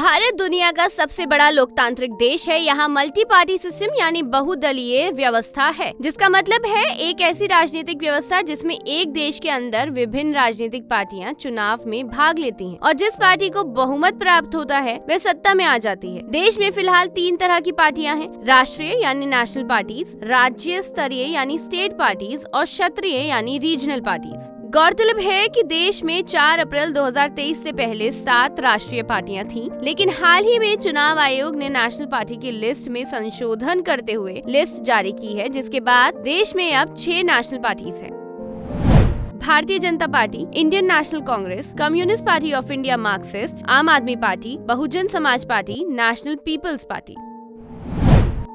भारत दुनिया का सबसे बड़ा लोकतांत्रिक देश है। यहाँ मल्टी पार्टी सिस्टम यानी बहुदलीय व्यवस्था है, जिसका मतलब है एक ऐसी राजनीतिक व्यवस्था जिसमें एक देश के अंदर विभिन्न राजनीतिक पार्टियां चुनाव में भाग लेती हैं और जिस पार्टी को बहुमत प्राप्त होता है वह सत्ता में आ जाती है। देश में फिलहाल 3 तरह की पार्टियां हैं, राष्ट्रीय यानी नेशनल पार्टीज, राज्य स्तरीय यानी स्टेट पार्टीज और क्षेत्रीय यानी रीजनल पार्टीज। गौरतलब है कि देश में 4 अप्रैल 2023 से पहले 7 राष्ट्रीय पार्टियां थीं, लेकिन हाल ही में चुनाव आयोग ने नेशनल पार्टी की लिस्ट में संशोधन करते हुए लिस्ट जारी की है, जिसके बाद देश में अब 6 नेशनल पार्टीज हैं। Bharatiya Janata party, Indian national Congress, communist party of India Marxist, आम आदमी party, Bahujan Samaj party, national peoples party.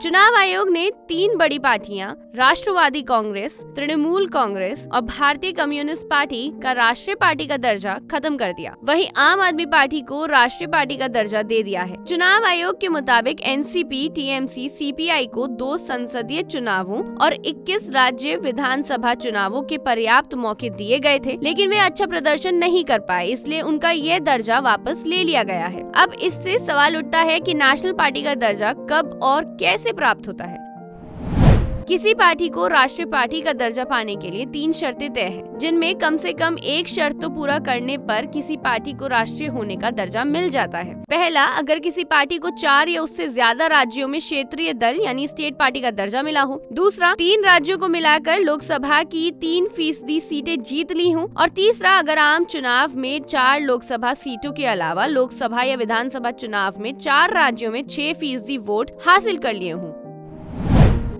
चुनाव आयोग ने 3 बड़ी पार्टियां राष्ट्रवादी कांग्रेस, तृणमूल कांग्रेस और भारतीय कम्युनिस्ट पार्टी का राष्ट्रीय पार्टी का दर्जा खत्म कर दिया। वहीं आम आदमी पार्टी को राष्ट्रीय पार्टी का दर्जा दे दिया है। चुनाव आयोग के मुताबिक एनसीपी, टीएमसी, सीपीआई को 2 संसदीय चुनावों और 21 राज्य विधानसभा चुनावों के पर्याप्त मौके दिए गए थे, लेकिन वे अच्छा प्रदर्शन नहीं कर पाए, इसलिए उनका यह दर्जा वापस ले लिया गया है। अब इससे सवाल उठता है कि नेशनल पार्टी का दर्जा कब और कैसे प्राप्त होता है। किसी पार्टी को राष्ट्रीय पार्टी का दर्जा पाने के लिए 3 शर्तें तय हैं, जिनमें कम से कम एक शर्त तो पूरा करने पर किसी पार्टी को राष्ट्रीय होने का दर्जा मिल जाता है। पहला, अगर किसी पार्टी को 4 या उससे ज्यादा राज्यों में क्षेत्रीय दल यानी स्टेट पार्टी का दर्जा मिला हो। दूसरा, 3 राज्यों को मिलाकर लोकसभा की 3% सीटें जीत ली हों। और तीसरा, अगर आम चुनाव में 4 लोकसभा सीटों के अलावा लोकसभा या विधानसभा चुनाव में 4 राज्यों में 6% वोट हासिल कर लिए हों।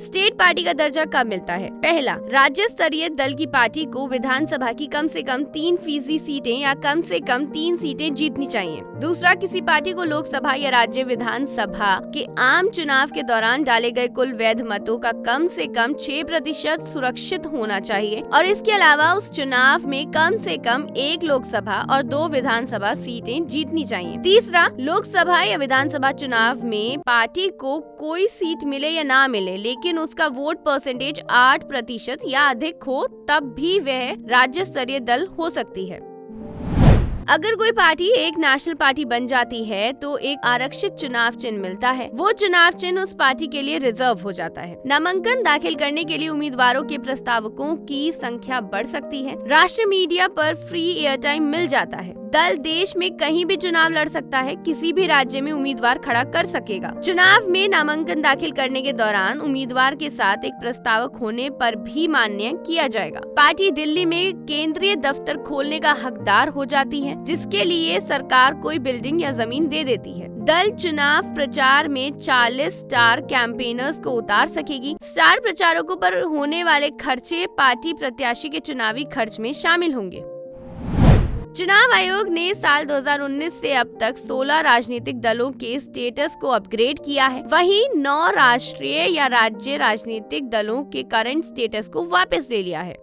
स्टेट पार्टी का दर्जा कब मिलता है? पहला, राज्य स्तरीय दल की पार्टी को विधानसभा की कम से कम 3% सीटें या कम से कम 3 सीटें जीतनी चाहिए। दूसरा, किसी पार्टी को लोकसभा या राज्य विधानसभा के आम चुनाव के दौरान डाले गए कुल वैध मतों का कम से कम 6% सुरक्षित होना चाहिए और इसके अलावा उस चुनाव में कम से कम 1 लोकसभा और 2 विधानसभा सीटें जीतनी चाहिए। तीसरा, लोकसभा या विधानसभा चुनाव में पार्टी को कोई सीट मिले या ना मिले, लेकिन उसका वोट परसेंटेज 8% या अधिक हो, तब भी वह राज्य स्तरीय दल हो सकती है। अगर कोई पार्टी एक नेशनल पार्टी बन जाती है तो एक आरक्षित चुनाव चिन्ह मिलता है। वो चुनाव चिन्ह उस पार्टी के लिए रिजर्व हो जाता है। नामांकन दाखिल करने के लिए उम्मीदवारों के प्रस्तावकों की संख्या बढ़ सकती है। राष्ट्रीय मीडिया पर फ्री एयर टाइम मिल जाता है। दल देश में कहीं भी चुनाव लड़ सकता है, किसी भी राज्य में उम्मीदवार खड़ा कर सकेगा। चुनाव में नामांकन दाखिल करने के दौरान उम्मीदवार के साथ एक प्रस्तावक होने पर भी मान्य किया जाएगा। पार्टी दिल्ली में केंद्रीय दफ्तर खोलने का हकदार हो जाती है, जिसके लिए सरकार कोई बिल्डिंग या जमीन दे देती है। दल चुनाव प्रचार में 40 स्टार कैंपेनर्स को उतार सकेगी। स्टार प्रचारकों पर होने वाले खर्चे पार्टी प्रत्याशी के चुनावी खर्च में शामिल होंगे। चुनाव आयोग ने साल 2019 से अब तक 16 राजनीतिक दलों के स्टेटस को अपग्रेड किया है। वहीं 9 राष्ट्रीय या राज्य राजनीतिक दलों के करंट स्टेटस को वापस ले लिया है।